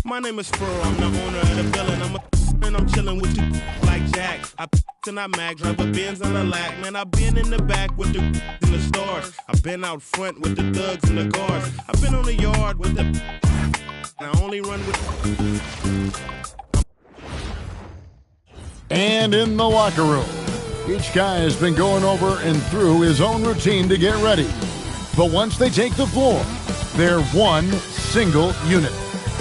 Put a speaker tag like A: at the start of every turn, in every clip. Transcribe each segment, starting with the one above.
A: My name is Furl, I'm the owner of the building. And I'm chilling with you like Jack. I and I mag, drive a Benz on the lack. Man, I've been in the back with the in the stores. I've been out front with the thugs and the guards. I've been on the yard with the I only run with.
B: And in the locker room, each guy has been going over and through his own routine to get ready. But once they take the floor, they're one single unit.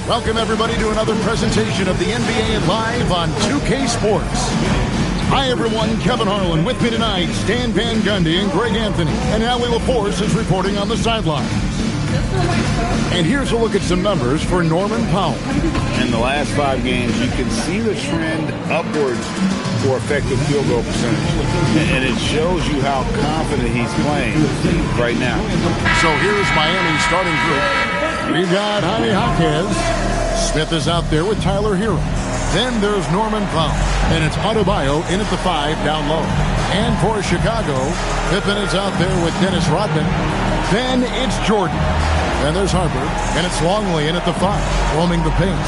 B: Welcome, everybody, to another presentation of the NBA Live on 2K Sports. Hi, everyone. Kevin Harlan with me tonight. Stan Van Gundy and Greg Anthony. And Allie LaForce is reporting on the sideline. And here's a look at some numbers for Norman Powell.
C: In the last 5 games, you can see the trend upwards for effective field goal percentage. And it shows you how confident he's playing right now.
B: So here's Miami's starting group. We've got Jaime Jaquez. Smith is out there with Tyler Hero. Then there's Norman Powell. And it's Adebayo in at the 5 down low. And for Chicago, Pippen is out there with Dennis Rodman. Then it's Jordan. And there's Harper. And it's Longley in at the 5, roaming the paint.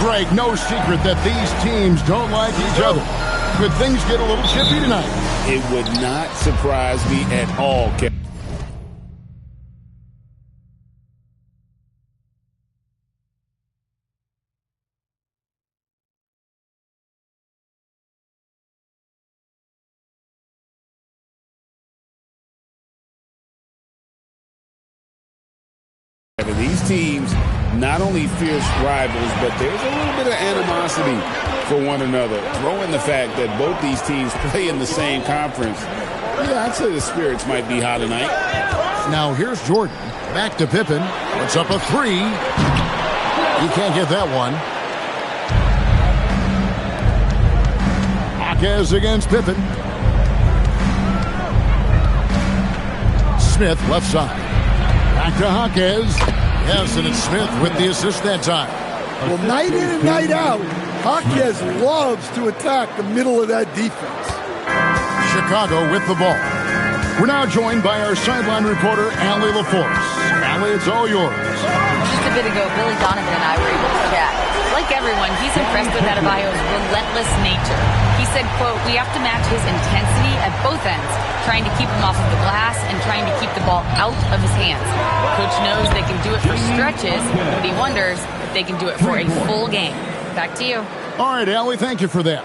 B: Greg, no secret that these teams don't like each other. Could things get a little chippy tonight?
C: It would not surprise me at all, Kevin. These teams not only fierce rivals, but there's a little bit of animosity for one another. Throw in the fact that both these teams play in the same conference. Yeah, I'd say the spirits might be high tonight.
B: Now here's Jordan. Back to Pippen. Puts up a 3. He can't get that one. Jaquez against Pippen. Smith left side. Back to Jaquez. Yes, and it's Smith with the assist that time.
D: Well, night in and night out, Jaquez loves to attack the middle of that defense.
B: Chicago with the ball. We're now joined by our sideline reporter, Allie LaForce. Allie, it's all yours.
E: Just a bit ago, Billy Donovan and I were able to chat. Like everyone, he's impressed with Adebayo's relentless nature. He said, quote, "We have to match his intensity at both ends, trying to keep him off of the glass and trying to keep the ball out of his hands. Coach knows they can do it for stretches, but he wonders if they can do it for a full game." Back to you.
B: All right, Allie, thank you for that.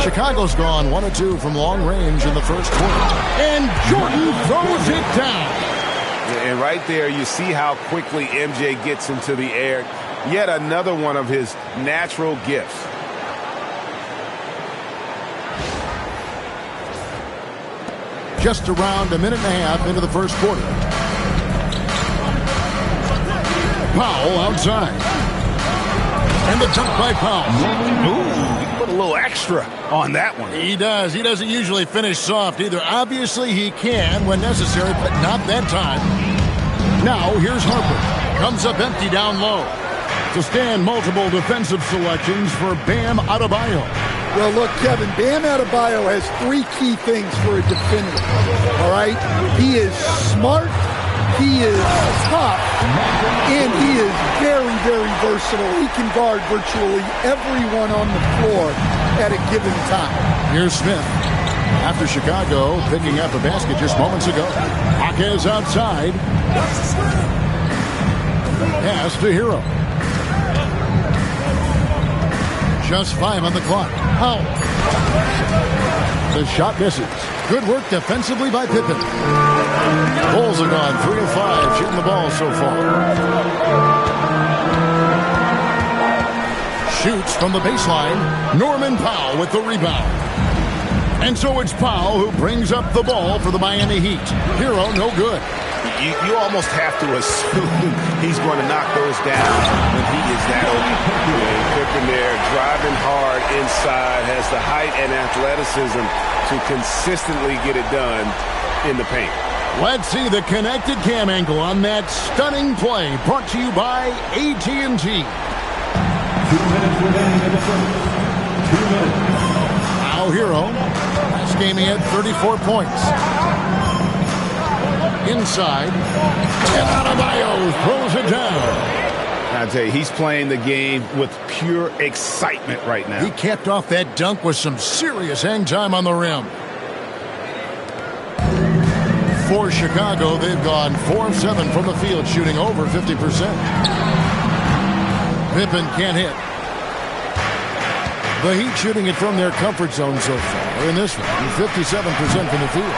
B: Chicago's gone 1 of 2 from long range in the first quarter. And Jordan throws it down.
C: And right there, you see how quickly MJ gets into the air. Yet another one of his natural gifts.
B: Just around a minute and a half into the first quarter. Powell outside. And the dunk by Powell.
C: Ooh, he put a little extra on that one.
B: He does. He doesn't usually finish soft either. Obviously, he can when necessary, but not that time. Now, here's Harper. Comes up empty down low. To stand multiple defensive selections for Bam Adebayo.
D: Well, look, Kevin, Bam Adebayo has 3 key things for a defender, all right? He is smart, he is tough, and he is very, very versatile. He can guard virtually everyone on the floor at a given time.
B: Here's Smith. After Chicago picking up a basket just moments ago. Jaquez outside. Pass to Hero. Just 5 on the clock. Powell. The shot misses. Good work defensively by Pippen. Bulls are gone 3 of 5 shooting the ball so far. Shoots from the baseline. Norman Powell with the rebound. And so it's Powell who brings up the ball for the Miami Heat. Hero, no good.
C: You almost have to assume he's going to knock those down when he is that open. Pippen there, driving hard inside, has the height and athleticism to consistently get it done in the paint.
B: Let's see the connected cam angle on that stunning play, brought to you by AT&T.
F: 2 minutes remaining in the first. 2 minutes.
B: Now Hero. Last game he had 34 points. Inside. And Adebayo throws it down.
C: I tell you, he's playing the game with pure excitement right now.
B: He capped off that dunk with some serious hang time on the rim. For Chicago, they've gone 4 of 7 from the field, shooting over 50%. Pippen can't hit. The Heat shooting it from their comfort zone so far in this one, 57% from the field.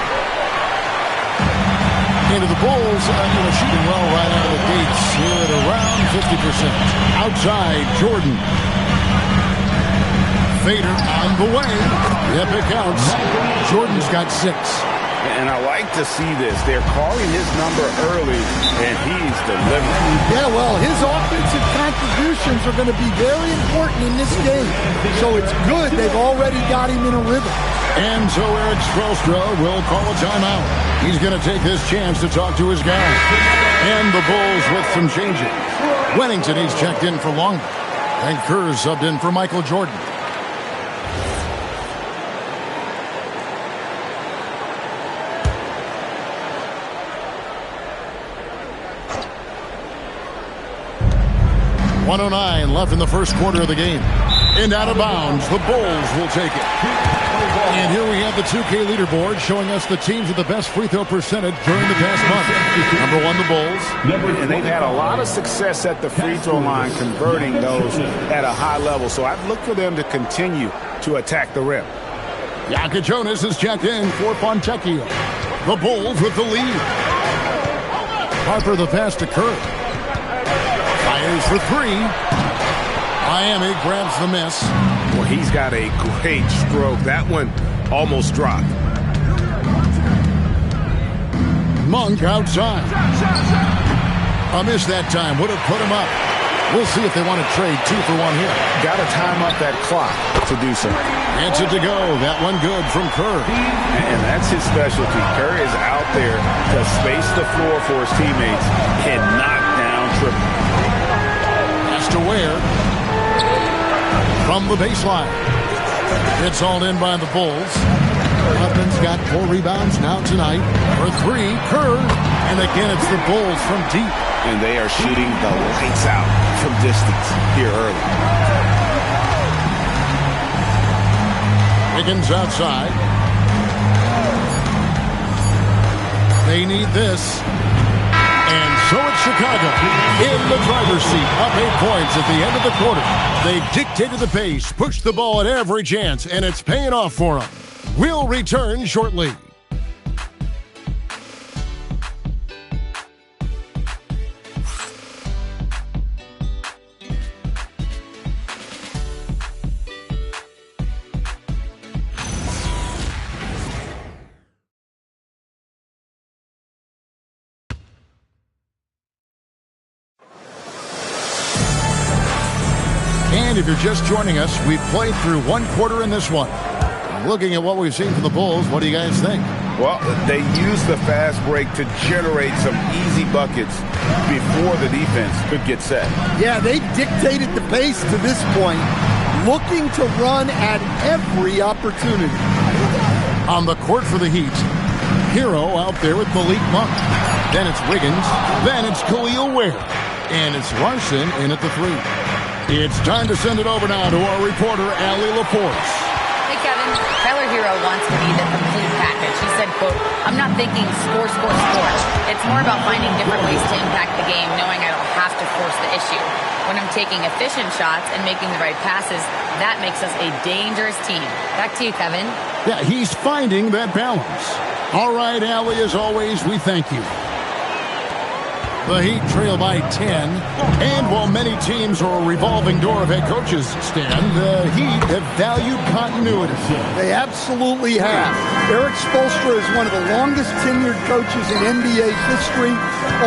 B: Into the Bulls, shooting well right out of the gates here at around 50%. Outside, Jordan. Fader on the way. Yep, it counts. Jordan's got 6.
C: And I like to see this. They're calling his number early, and he's delivering.
D: Yeah, well, his offensive contributions are going to be very important in this game. So it's good they've already got him in a rhythm.
B: And so Eric Spoelstra will call a timeout. He's going to take this chance to talk to his guys. And the Bulls with some changes. Wennington, he's checked in for longer. And Kerr subbed in for Michael Jordan. .109 left in the first quarter of the game. And out of bounds, the Bulls will take it. And here we have the 2K leaderboard showing us the teams with the best free throw percentage during the past month. Number 1, the Bulls.
C: And they've had a lot of success at the free throw line converting those at a high level. So I'd look for them to continue to attack the rim.
B: Yaka Jonas is checked in for Fontecchio. The Bulls with the lead. Harper the pass to Kerr. Fires for 3. Miami grabs the miss.
C: Well, he's got a great stroke. That one almost dropped.
B: Monk outside. A miss that time would have put him up. We'll see if they want to trade 2 for 1 here.
C: Got to time up that clock to do so.
B: Gets it to go. That one good from Kerr.
C: And that's his specialty. Kerr is out there to space the floor for his teammates and knock down triple.
B: Pass to Ware. From the baseline. It's all in by the Bulls. Hutman's got 4 rebounds now tonight. For 3, Kerr. And again, it's the Bulls from deep.
C: And they are shooting the lights out from distance here early.
B: Higgins outside. They need this. And so it's Chicago in the driver's seat, up 8 points at the end of the quarter. They've dictated the pace, pushed the ball at every chance, and it's paying off for them. We'll return shortly. And if you're just joining us, we've played through 1 quarter in this one. Looking at what we've seen from the Bulls, what do you guys think?
C: Well, they used the fast break to generate some easy buckets before the defense could get set.
D: Yeah, they dictated the pace to this point, looking to run at every opportunity.
B: On the court for the Heat, Hero out there with Malik Monk. Then it's Wiggins. Then it's Khalil Ware. And it's Larson in at the 3. It's time to send it over now to our reporter, Allie LaForce.
E: Hey, Kevin. Tyler Hero wants to be the complete package. He said, quote, "I'm not thinking score, score, score. It's more about finding different ways to impact the game, knowing I don't have to force the issue. When I'm taking efficient shots and making the right passes, that makes us a dangerous team." Back to you, Kevin.
B: Yeah, he's finding that balance. All right, Allie, as always, we thank you. The Heat trail by 10. And while many teams are a revolving door of head coaches, Stan, the Heat have valued continuity.
D: They absolutely have. Eric Spoelstra is one of the longest tenured coaches in NBA history.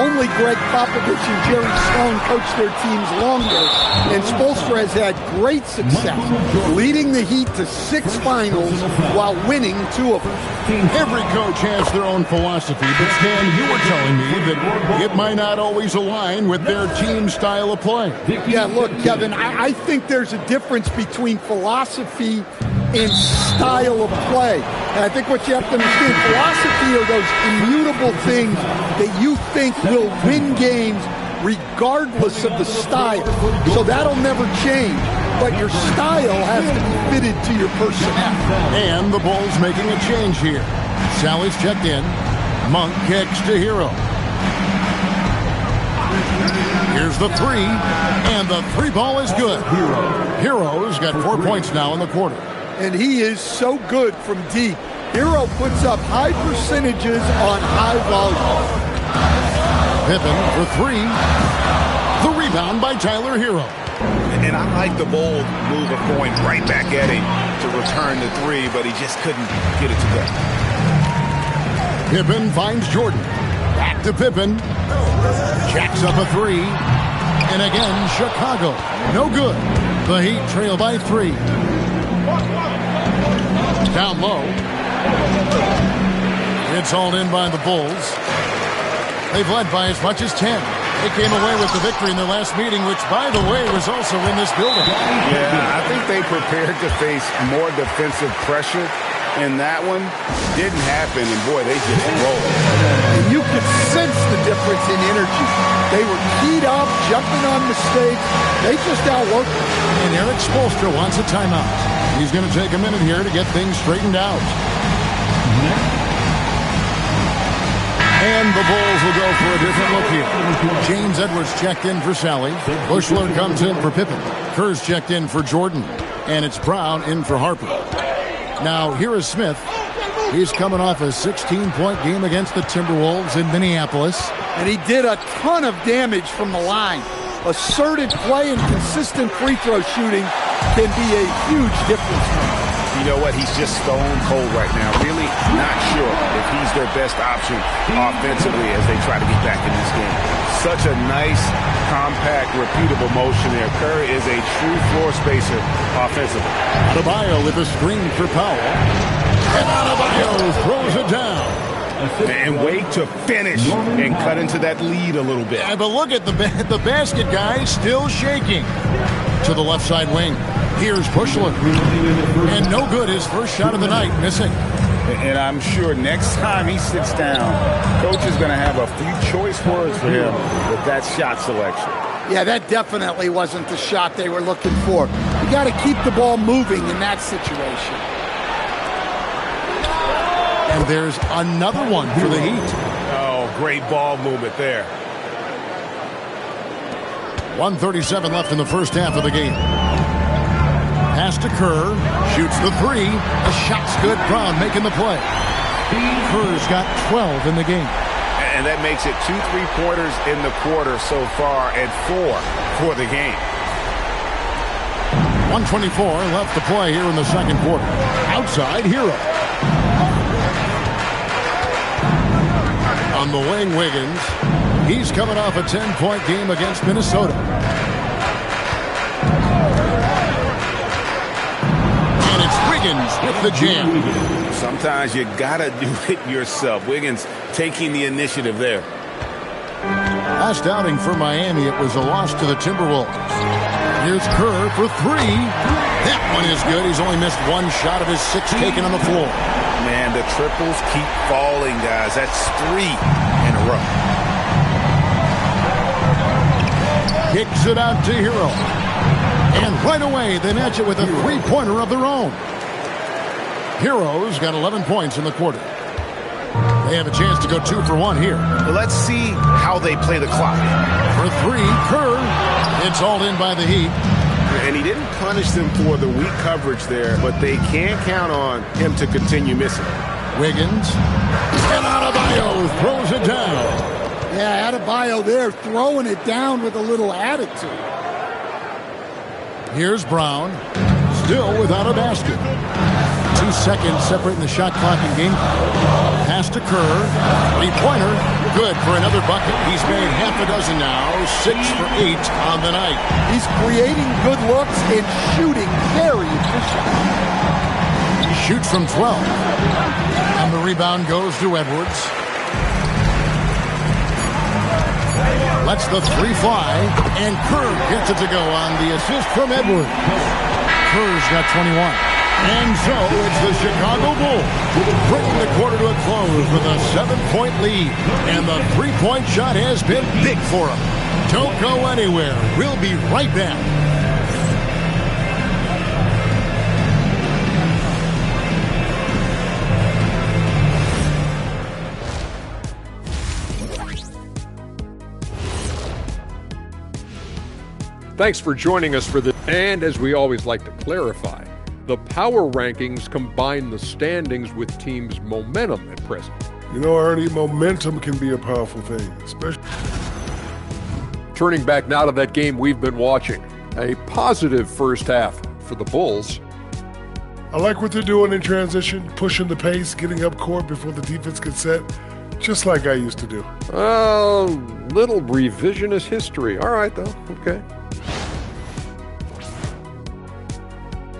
D: Only Greg Popovich and Jerry Sloan coached their teams longer. And Spoelstra has had great success, leading the Heat to 6 finals while winning 2 of them.
B: Every coach has their own philosophy, but Stan, you were telling me that it might not always align with their team style of play.
D: Yeah, look, Kevin, I think there's a difference between philosophy and style of play. And I think what you have to understand, philosophy are those immutable things that you think will win games regardless of the style. So that'll never change. But your style has to be fitted to your personnel.
B: And the Bulls making a change here. Sally's checked in. Monk kicks to Hero. Here's the three, and the three ball is good. Hero's got 4 points now in the quarter.
D: And he is so good from deep. Hero puts up high percentages on high volume.
B: Pippen for three. The rebound by Tyler Hero.
C: And I like the bold move of going right back at him to return the three, but he just couldn't get it to go.
B: Pippen finds Jordan. Back to Pippen. Jacks up a three. And again, Chicago. No good. The Heat trail by 3. Down low. It's hauled in by the Bulls. They've led by as much as 10. They came away with the victory in their last meeting, which, by the way, was also in this building.
C: Yeah, I think they prepared to face more defensive pressure, and that one didn't happen, and boy, they just rolled.
D: And you could sense the difference in energy. They were keyed up, jumping on mistakes. They just outworked them.
B: And Eric Spoelstra wants a timeout. He's going to take a minute here to get things straightened out. And the Bulls will go for a different look here. James Edwards checked in for Sally. Bushler comes in for Pippen. Kerr's checked in for Jordan. And it's Brown in for Harper. Now, here is Smith. He's coming off a 16-point game against the Timberwolves in Minneapolis.
D: And he did a ton of damage from the line. Asserted play and consistent free throw shooting can be a huge difference maker.
C: You know what? He's just stone cold right now. Really not sure if he's their best option offensively as they try to get back in this game. Such a nice, compact, repeatable motion there. Curry is a true floor spacer offensively.
B: Adebayo with a screen for Powell. And Adebayo throws it down.
C: And wait to finish and cut into that lead a little bit.
B: Yeah, but look at the basket guy still shaking. To the left side wing. Here's Bushler. And no good, his first shot of the night, missing.
C: And I'm sure next time he sits down, coach is going to have a few choice words for him with that shot selection.
D: Yeah, that definitely wasn't the shot they were looking for. You got to keep the ball moving in that situation.
B: And there's another one for the Heat.
C: Oh, great ball movement there.
B: 1:37 left in the first half of the game. Pass to Kerr. Shoots the three. The shot's good. Brown making the play. Kerr's got 12 in the game.
C: And that makes it 2 3-pointers in the quarter so far and 4 for the game.
B: 1:24 left to play here in the second quarter. Outside, Hero. On the wing, Wiggins. He's coming off a 10-point game against Minnesota. And it's Wiggins with the jam.
C: Sometimes you gotta do it yourself. Wiggins taking the initiative there.
B: Last outing for Miami, it was a loss to the Timberwolves. Here's Kerr for three. That one is good. He's only missed one shot of his 6 taken on the floor.
C: Man, the triples keep falling, guys. That's 3 in a row.
B: Kicks it out to Hero. And right away, they match it with a three-pointer of their own. Hero's got 11 points in the quarter. They have a chance to go 2 for 1 here.
C: Well, let's see how they play the clock.
B: For 3, Kerr. It's hauled in by the Heat.
C: And he didn't punish them for the weak coverage there, but they can't count on him to continue missing.
B: Wiggins. And Adebayo throws it down.
D: Yeah, Adebayo there throwing it down with a little attitude.
B: Here's Brown. Still without a basket. 2 seconds separating the shot clock and game. Pass to Kerr. 3-pointer. Good for another bucket. He's made half a dozen now. 6 for 8 on the night.
D: He's creating good looks and shooting very efficiently.
B: He shoots from 12. And the rebound goes to Edwards. Lets the 3 fly. And Kerr gets it to go on the assist from Edwards. Kerr's got 21. And so it's the Chicago Bulls bringing the quarter to a close with a 7-point lead. And the 3-point shot has been big for them. Don't go anywhere. We'll be right back.
G: Thanks for joining us for this. And as we always like to clarify, the power rankings combine the standings with teams' momentum at present.
H: You know, Ernie, momentum can be a powerful thing, especially.
G: Turning back now to that game we've been watching. A positive first half for the Bulls.
H: I like what they're doing in transition, pushing the pace, getting up court before the defense gets set, just like I used to do.
G: Little revisionist history. All right, though. Okay.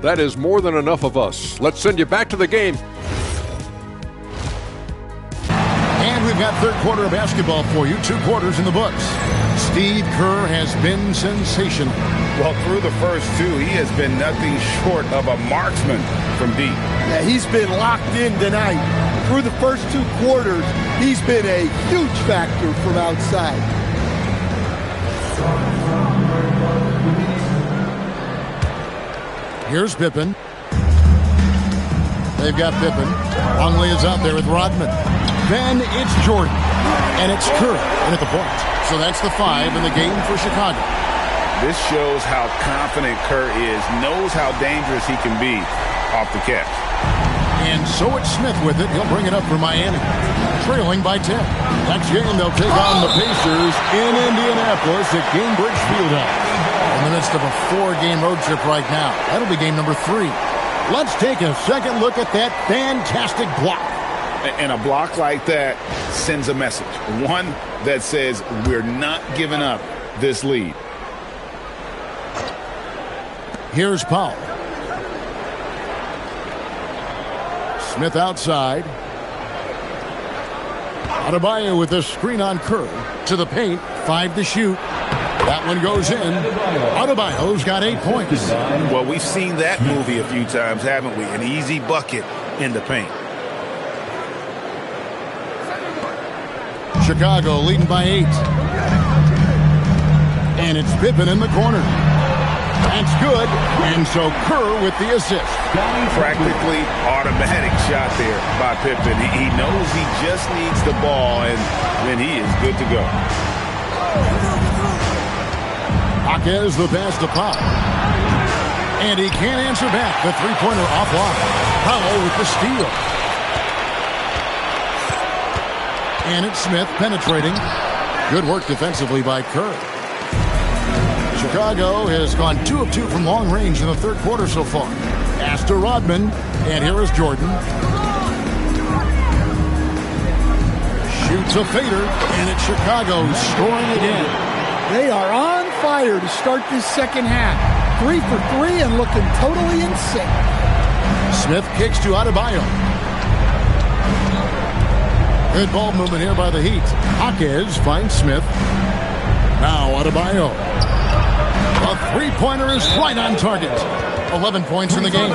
G: That is more than enough of us. Let's send you back to the game.
B: And we've got third quarter of basketball for you. 2 quarters in the books. Steve Kerr has been sensational.
C: Well, through the first 2, he has been nothing short of a marksman from deep.
D: Yeah, he's been locked in tonight. Through the first 2 quarters, he's been a huge factor from outside.
B: Here's Pippen. They've got Pippen. Longley is out there with Rodman. Then it's Jordan. And it's Kerr in at the point. So that's the 5 in the game for Chicago.
C: This shows how confident Kerr is, knows how dangerous he can be off the catch.
B: And so it's Smith with it. He'll bring it up for Miami. Trailing by 10. Next game, they'll take on the Pacers in Indianapolis at Gainbridge Fieldhouse. In the midst of a 4-game road trip right now. That'll be game number 3. Let's take a second look at that fantastic block.
C: And a block like that sends a message. One that says we're not giving up this lead.
B: Here's Powell. Smith outside. Adebayo with a screen on Kerr. To the paint. 5 to shoot. That one goes in. Adebayo's got 8 points.
C: Well, we've seen that movie a few times, haven't we? An easy bucket in the paint.
B: Chicago leading by 8. And it's Pippen in the corner. That's good. And so Kerr with the assist.
C: Practically automatic shot there by Pippen. He knows he just needs the ball, and then he is good to go.
B: Jaquez the pass to Pop. And he can't answer back. The three-pointer offline. Powell with the steal. And it's Smith penetrating. Good work defensively by Kerr. Chicago has gone 2 of 2 from long range in the third quarter so far. Pass to Rodman. And here is Jordan. Shoots a fader. And it's Chicago scoring again.
D: They are on fire to start this second half. 3 for 3 and looking totally insane.
B: Smith kicks to Adebayo. Good ball movement here by the Heat. Jaquez finds Smith. Now Adebayo. A three-pointer is right on target. 11 points in the game.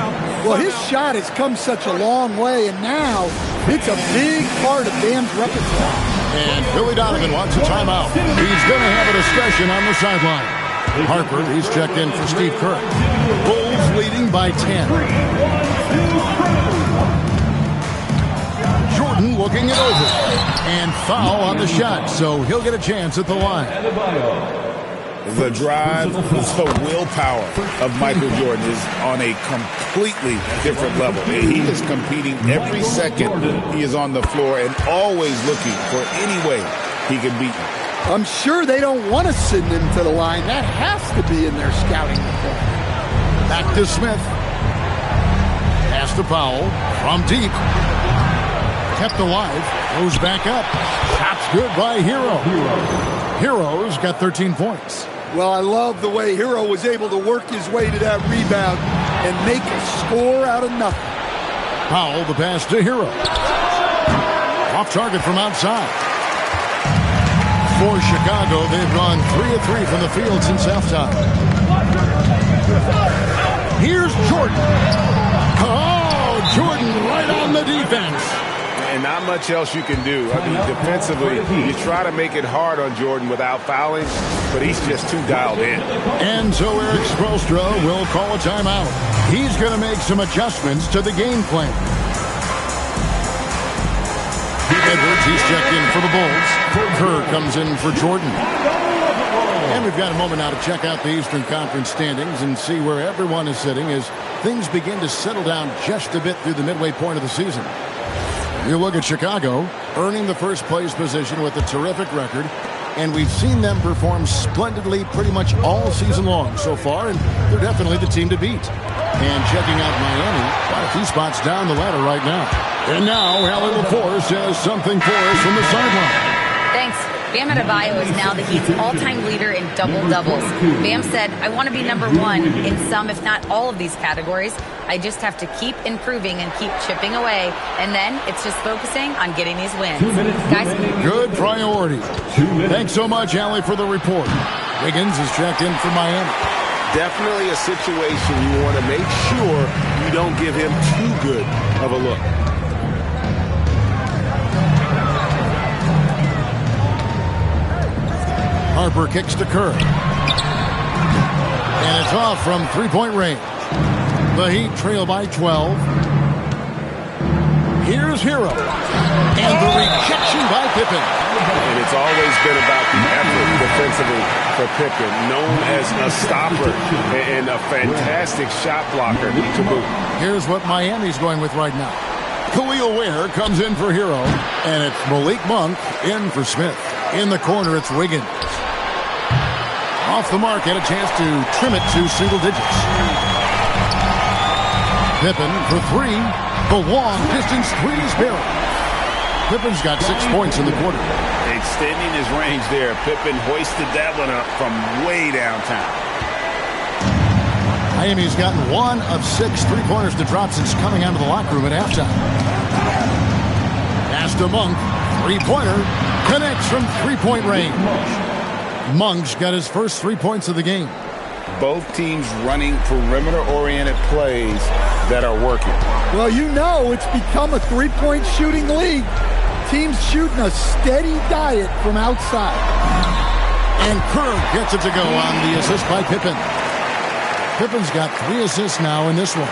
D: Well, his shot has come such a long way, and now it's a big part of Bam's repertoire.
B: And Billy Donovan wants a timeout. He's going to have a discussion on the sideline. Harper, he's checked in for Steve Kerr. Bulls leading by 10. Jordan looking it over. And foul on the shot, so he'll get a chance at the line.
C: The drive, the willpower of Michael Jordan is on a completely different level. He is competing every second he is on the floor and always looking for any way he can beat you.
D: I'm sure they don't want to send him to the line. That has to be in their scouting report.
B: Back to Smith. Pass to Powell from deep. Kept alive. Goes back up. Shot's good by Hero. Hero's got 13 points.
D: Well, I love the way Hero was able to work his way to that rebound and make a score out of nothing.
B: Powell, the pass to Hero. Off target from outside. For Chicago, they've gone 3 of 3 from the field since halftime. Here's Jordan. Oh, Jordan right on the defense.
C: And not much else you can do. I mean, defensively, you try to make it hard on Jordan without fouling, but he's just too dialed in.
B: And so Eric Spoelstra will call a timeout. He's going to make some adjustments to the game plan. Edwards, he's checked in for the Bulls. Kerr comes in for Jordan. And we've got a moment now to check out the Eastern Conference standings and see where everyone is sitting as things begin to settle down just a bit through the midway point of the season. You look at Chicago, earning the first place position with a terrific record, and we've seen them perform splendidly pretty much all season long so far, and they're definitely the team to beat. And checking out Miami, quite a few spots down the ladder right now. And now, Allie LaForce has something for us from the sideline.
E: Thanks. Bam Adebayo is now the Heat's all-time leader in double-doubles. Bam said, I want to be number one in some, if not all of these categories. I just have to keep improving and keep chipping away. And then it's just focusing on getting these wins. Guys,
B: good priority. Thanks so much, Allie, for the report. Wiggins is checked in for Miami.
C: Definitely a situation you want to make sure you don't give him too good of a look.
B: Harper kicks to Kerr. And it's off from three-point range. The Heat trail by 12. Here's Hero. And the rejection by Pippen.
C: And it's always been about the effort defensively for Pippen, known as a stopper and a fantastic shot blocker to boot.
B: Here's what Miami's going with right now. Khalil Ware comes in for Hero. And it's Malik Monk in for Smith. In the corner, it's Wiggins. Off the mark, had a chance to trim it to single digits. Pippen for three. The long distance three is barrel. Pippen's got 6 points in the quarter.
C: Extending his range there. Pippen hoisted that one up from way downtown.
B: Miami's gotten 1 of 6 3-pointers to drop since coming out of the locker room at halftime. Pass to Monk. 3-pointer. Connects from 3-point range. Monk's got his first 3 points of the game.
C: Both teams running perimeter-oriented plays that are working.
D: Well, you know it's become a three-point shooting league. Teams shooting a steady diet from outside.
B: And Kerr gets it to go on the assist by Pippen. Pippen's got 3 assists now in this one.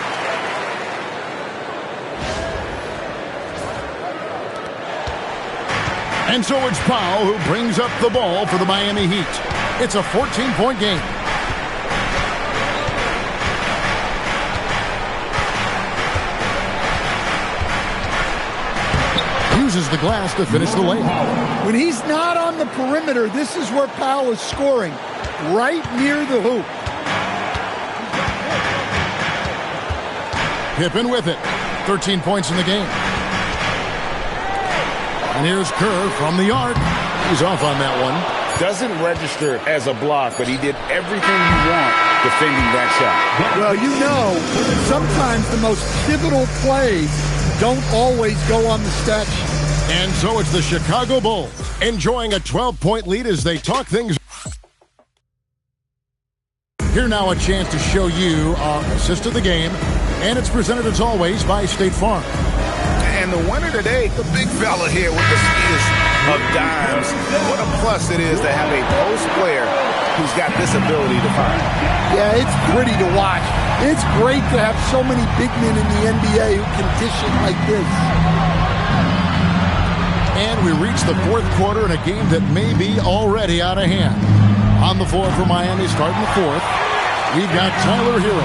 B: And so it's Powell who brings up the ball for the Miami Heat. It's a 14-point game. Uses the glass to finish the layup.
D: When he's not on the perimeter, this is where Powell is scoring, right near the hoop.
B: Pippen with it. 13 points in the game. And here's Kerr from the arc. He's off on that one.
C: Doesn't register as a block, but he did everything you want defending that shot.
D: Well, you know, sometimes the most pivotal plays don't always go on the stat sheet.
B: And so it's the Chicago Bulls enjoying a 12-point lead as they talk things. Here now a chance to show you our assist of the game. And it's presented as always by State Farm.
C: And the winner today, the big fella here with the sweetest of dimes. What a plus it is to have a post player who's got this ability to find.
D: Yeah, it's pretty to watch. It's great to have so many big men in the NBA who can dish it like this.
B: And we reach the fourth quarter in a game that may be already out of hand. On the floor for Miami starting the fourth. We've got Tyler Hero.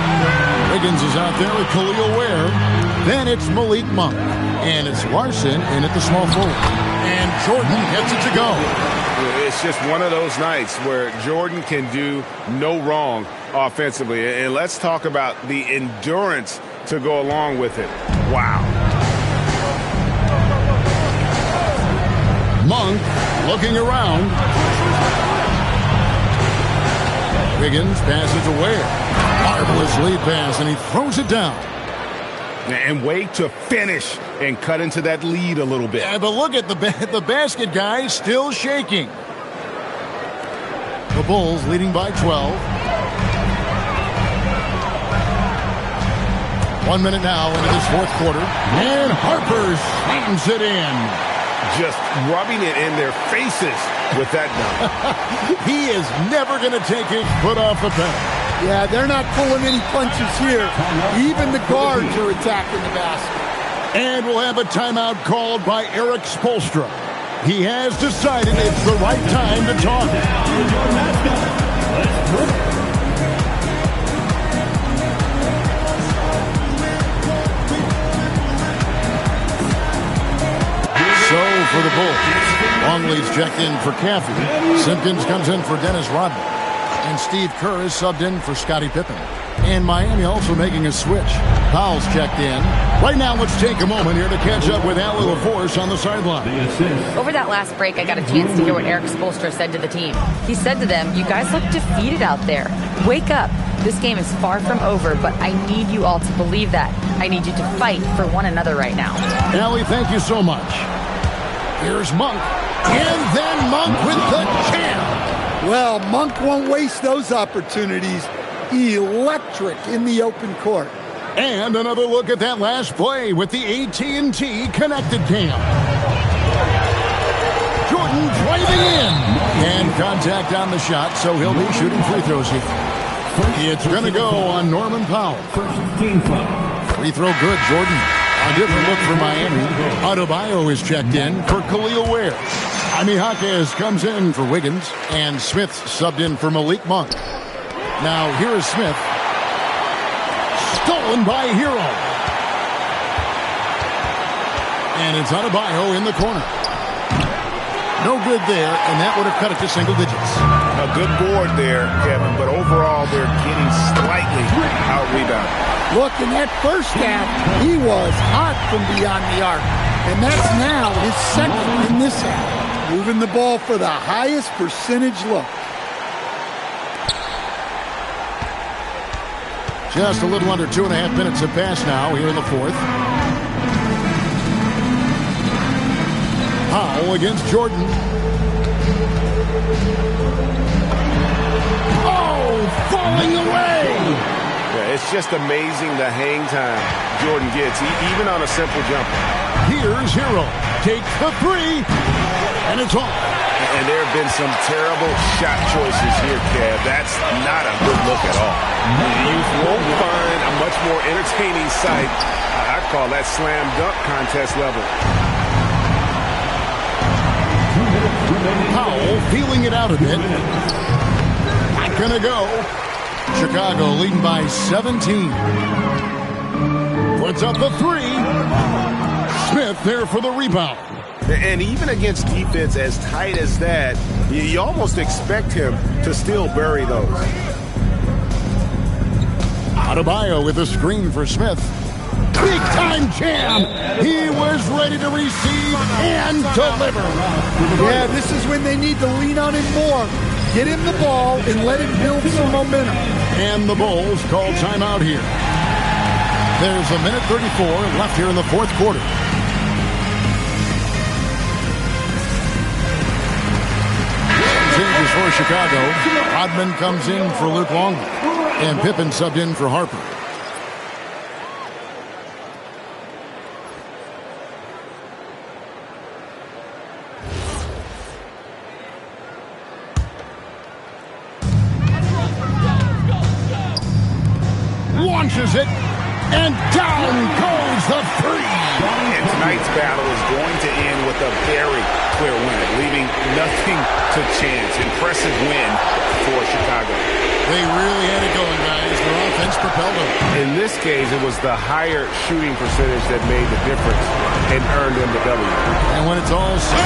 B: Wiggins is out there with Khalil Ware. Then it's Malik Monk. And it's Larson in at the small forward. And Jordan gets it to go.
C: It's just one of those nights where Jordan can do no wrong offensively. And let's talk about the endurance to go along with it. Wow.
B: Monk looking around. Wiggins passes to Ware. Marvelous lead pass, and he throws it down.
C: And wait to finish and cut into that lead a little bit.
B: Yeah, but look at the basket guy still shaking. The Bulls leading by 12. 1 minute now into this fourth quarter. And Harper slams it in.
C: Just rubbing it in their faces with that dunk.
B: He is never going to take his foot off the pedal.
D: Yeah, they're not pulling any punches here. Even the guards are attacking the basket.
B: And we'll have a timeout called by Eric Spoelstra. He has decided it's the right time to talk. So for the Bulls, Longley's checked in for Caffey. Simpkins comes in for Dennis Rodman. And Steve Kerr is subbed in for Scottie Pippen. And Miami also making a switch. Powell's checked in. Right now, let's take a moment here to catch up with Allie LaForce on the sideline.
E: Over that last break, I got a chance to hear what Eric Spoelstra said to the team. He said to them, "You guys look defeated out there. Wake up. This game is far from over, but I need you all to believe that. I need you to fight for one another right now."
B: Allie, thank you so much. Here's Monk. And then Monk with the jam.
D: Well, Monk won't waste those opportunities. Electric in the open court.
B: And another look at that last play with the AT&T connected cam. Jordan driving in. And contact on the shot, so he'll be shooting free throws here. It's going to go on Norman Powell. Free throw good, Jordan. A different look for Miami. Adebayo is checked in for Khalil Ware. Jaime Jaquez comes in for Wiggins. And Smith subbed in for Malik Monk. Now, here is Smith. Stolen by Hero. And it's Adebayo in the corner. No good there, and that would have cut it to single digits.
C: A good board there, Kevin, but overall they're getting slightly out-rebounded.
D: Look, in that first half, he was hot from beyond the arc. And that's now his second in this half. Moving the ball for the highest percentage look.
B: Just a little under 2.5 minutes have passed now here in the fourth. Powell against Jordan. Oh, falling away.
C: Yeah, it's just amazing the hang time Jordan gets, even on a simple jumper.
B: Here's Hero. Takes the three, and it's off.
C: And there have been some terrible shot choices here, Kev. That's not a good look at all. You won't find a much more entertaining sight. I'd call that slam dunk contest level.
B: Powell feeling it out a bit. Not gonna go. Chicago leading by 17. Puts up the three. Smith there for the rebound.
C: And even against defense as tight as that, you almost expect him to still bury those.
B: Adebayo with a screen for Smith. Big time jam. He was ready to receive and deliver.
D: Yeah, this is when they need to lean on him more. Get him the ball and let him build some momentum.
B: And the Bulls call timeout here. There's a minute 34 left here in the fourth quarter. Changes for Chicago. Rodman comes in for Luke Longley. And Pippen subbed in for Harper. Launches it, and down goes the three.
C: And tonight's battle is going to end with a very clear winner, leaving nothing to chance. Impressive win for Chicago.
B: They really had it going, guys. Their offense propelled them.
C: In this case, it was the higher shooting percentage that made the difference and earned them the W.
B: And when it's all said,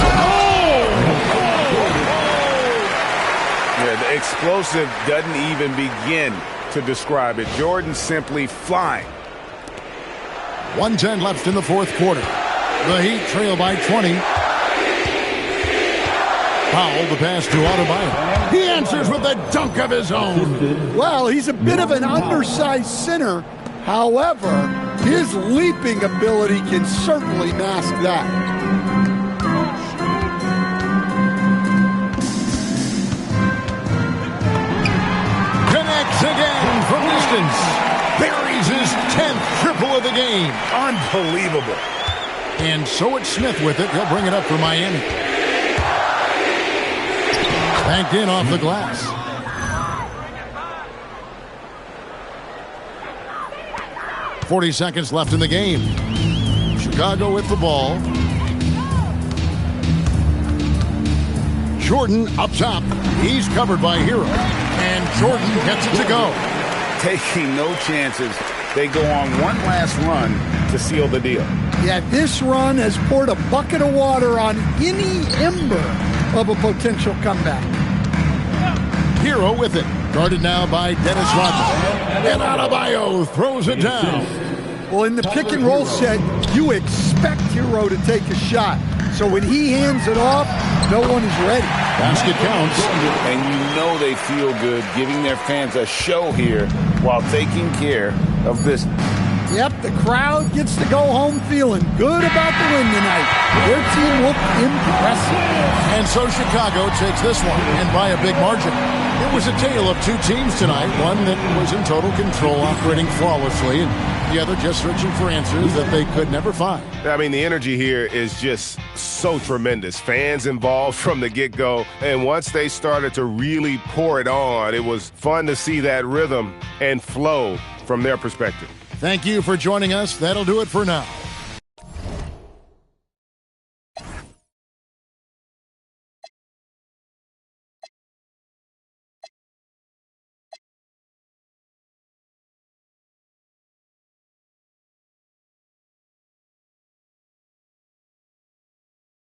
C: Yeah, the explosive doesn't even begin to describe it. Jordan simply flying.
B: 1:10 left in the fourth quarter. The Heat trail by 20. Powell, the pass to Adebayo. He answers with a dunk of his own.
D: Well, he's a bit of an undersized center. However, his leaping ability can certainly mask that.
B: Connects again from distance. Buries his 10th triple hero of the game.
C: Unbelievable.
B: And so it's Smith with it. He'll bring it up for Miami. Banked in off the glass. .40 left in the game. Chicago with the ball. Jordan up top. He's covered by Hero. And Jordan gets it to go.
C: Taking no chances. They go on one last run to seal the deal.
D: Yeah, this run has poured a bucket of water on any ember of a potential comeback.
B: Hero with it. Guarded now by Dennis Rodman. And Adebayo throws it down.
D: Well, in the pick and roll set, you expect Hero to take a shot. So when he hands it off, no one is ready.
B: Basket counts.
C: And you know they feel good giving their fans a show here while taking care of business.
D: Yep, the crowd gets to go home feeling good about the win tonight. Their team looked impressive.
B: And so Chicago takes this one, and by a big margin. It was a tale of two teams tonight, one that was in total control, operating flawlessly, and the other just searching for answers that they could never find.
C: I mean, the energy here is just so tremendous. Fans involved from the get-go, and once they started to really pour it on, it was fun to see that rhythm and flow from their perspective.
B: Thank you for joining us. That'll do it for now.